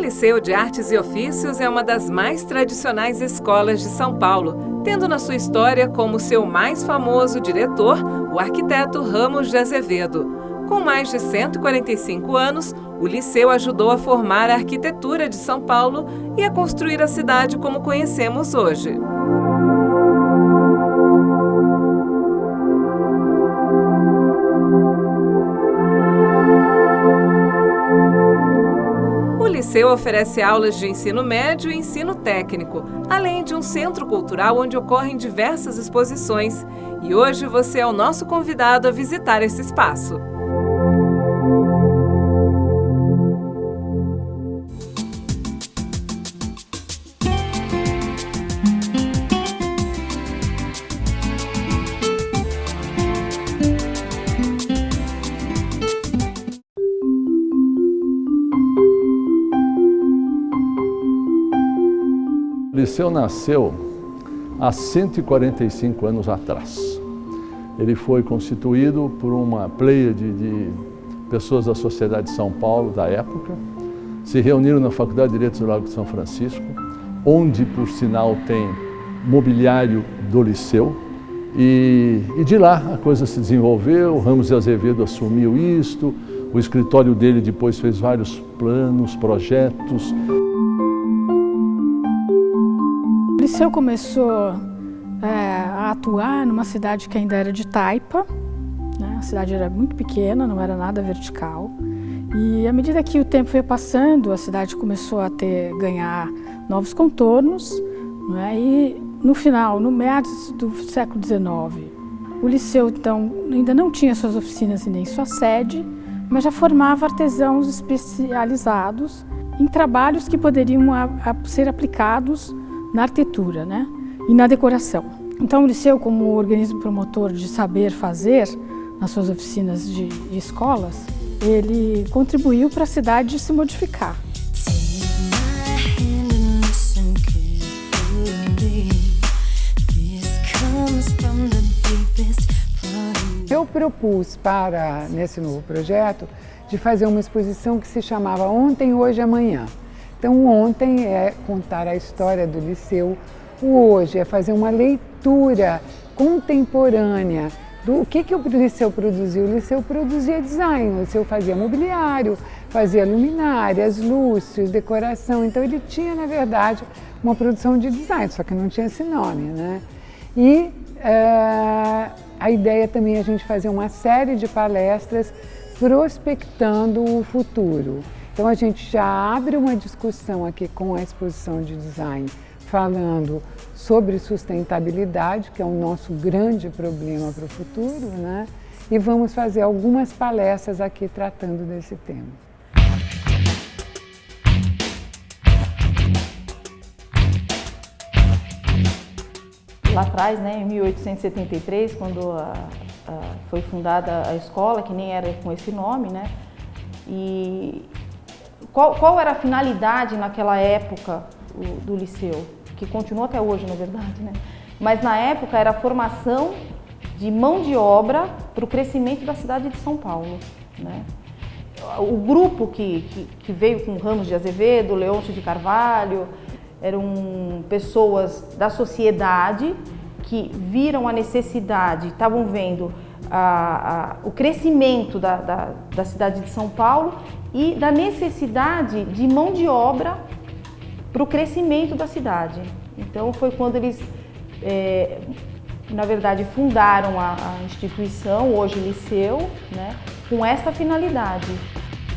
Liceu de Artes e Ofícios é uma das mais tradicionais escolas de São Paulo, tendo na sua história como seu mais famoso diretor o arquiteto Ramos de Azevedo. Com mais de 145 anos, o Liceu ajudou a formar a arquitetura de São Paulo e a construir a cidade como conhecemos hoje. O Liceu oferece aulas de ensino médio e ensino técnico, além de um centro cultural onde ocorrem diversas exposições. E hoje você é o nosso convidado a visitar esse espaço. O Liceu nasceu há 145 anos atrás. Ele foi constituído por uma pleiade de pessoas da sociedade de São Paulo da época, se reuniram na Faculdade de Direito do Largo de São Francisco, onde, por sinal, tem mobiliário do Liceu, e de lá a coisa se desenvolveu. O Ramos de Azevedo assumiu isto, o escritório dele depois fez vários planos, projetos. O Liceu começou a atuar numa cidade que ainda era de taipa, né? A cidade era muito pequena, não era nada vertical. E à medida que o tempo foi passando, a cidade começou a ganhar novos contornos, né? E no meados do século XIX, o Liceu então ainda não tinha suas oficinas e nem sua sede, mas já formava artesãos especializados em trabalhos que poderiam ser aplicados na arquitetura, né? E na decoração. Então o Liceu, como organismo promotor de saber fazer nas suas oficinas de escolas, ele contribuiu para a cidade se modificar. Eu propus nesse novo projeto, de fazer uma exposição que se chamava Ontem, Hoje e Amanhã. Então, ontem é contar a história do Liceu, o hoje é fazer uma leitura contemporânea do que o Liceu produziu. O Liceu produzia design, o Liceu fazia mobiliário, fazia luminárias, lustres, decoração. Então, ele tinha, na verdade, uma produção de design, só que não tinha esse nome, né? E a ideia também é a gente fazer uma série de palestras prospectando o futuro. Então a gente já abre uma discussão aqui com a exposição de design, falando sobre sustentabilidade, que é o nosso grande problema para o futuro, né? E vamos fazer algumas palestras aqui tratando desse tema. Lá atrás, né, em 1873, quando foi fundada a escola, que nem era com esse nome, né? E qual era a finalidade naquela época do Liceu? Que continua até hoje, na verdade, né? Mas na época era a formação de mão de obra para o crescimento da cidade de São Paulo, né? O grupo que veio com Ramos de Azevedo, Leôncio de Carvalho, eram pessoas da sociedade que viram a necessidade, estavam vendo o crescimento da cidade de São Paulo e da necessidade de mão de obra para o crescimento da cidade. Então foi quando eles, na verdade, fundaram a instituição, hoje Liceu, né, com essa finalidade.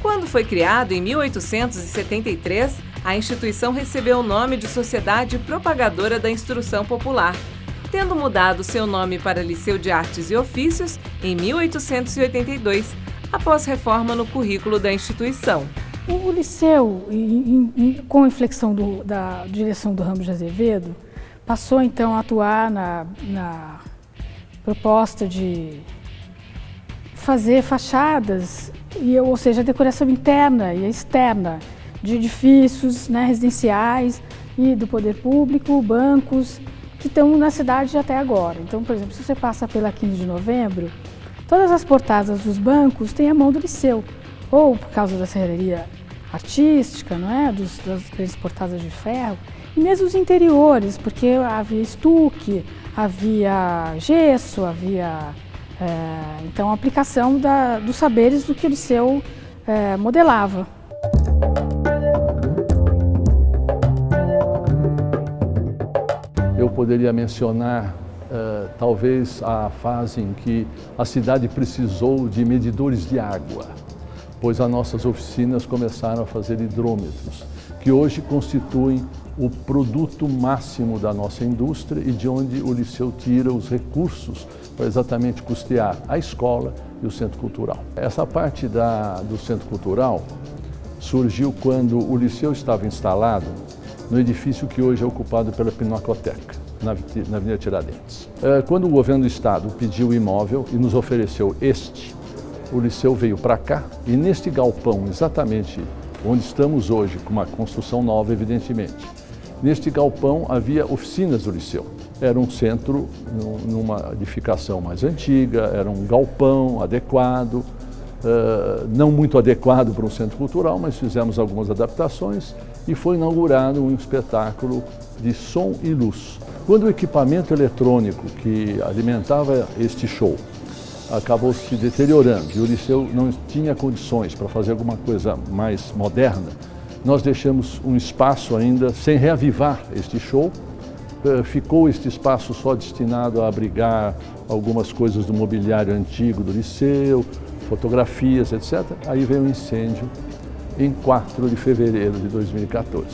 Quando foi criado em 1873, a instituição recebeu o nome de Sociedade Propagadora da Instrução Popular, tendo mudado seu nome para Liceu de Artes e Ofícios em 1882, após reforma no currículo da instituição. O Liceu, com a inflexão da direção do Ramos de Azevedo, passou então a atuar na proposta de fazer fachadas, ou seja, a decoração interna e externa de edifícios, né, residenciais e do poder público, bancos, que estão na cidade até agora. Então, por exemplo, se você passa pela 15 de novembro, todas as portadas dos bancos têm a mão do Liceu, ou por causa da serraria artística, não é? Das grandes portadas de ferro, e mesmo os interiores, porque havia estuque, havia gesso, havia então a aplicação dos saberes do que o Liceu modelava. Eu poderia mencionar talvez a fase em que a cidade precisou de medidores de água, pois as nossas oficinas começaram a fazer hidrômetros, que hoje constituem o produto máximo da nossa indústria e de onde o Liceu tira os recursos para exatamente custear a escola e o Centro Cultural. Essa parte do Centro Cultural surgiu quando o Liceu estava instalado no edifício que hoje é ocupado pela Pinacoteca, na Avenida Tiradentes. Quando o governo do estado pediu o imóvel e nos ofereceu o Liceu veio para cá e neste galpão, exatamente onde estamos hoje, com uma construção nova, evidentemente, neste galpão havia oficinas do Liceu. Era um centro numa edificação mais antiga, era um galpão adequado, não muito adequado para um centro cultural, mas fizemos algumas adaptações e foi inaugurado um espetáculo de som e luz. Quando o equipamento eletrônico que alimentava este show acabou se deteriorando e o Liceu não tinha condições para fazer alguma coisa mais moderna, nós deixamos um espaço ainda sem reavivar este show. Ficou este espaço só destinado a abrigar algumas coisas do mobiliário antigo do Liceu, fotografias, etc. Aí veio um incêndio em 4 de fevereiro de 2014.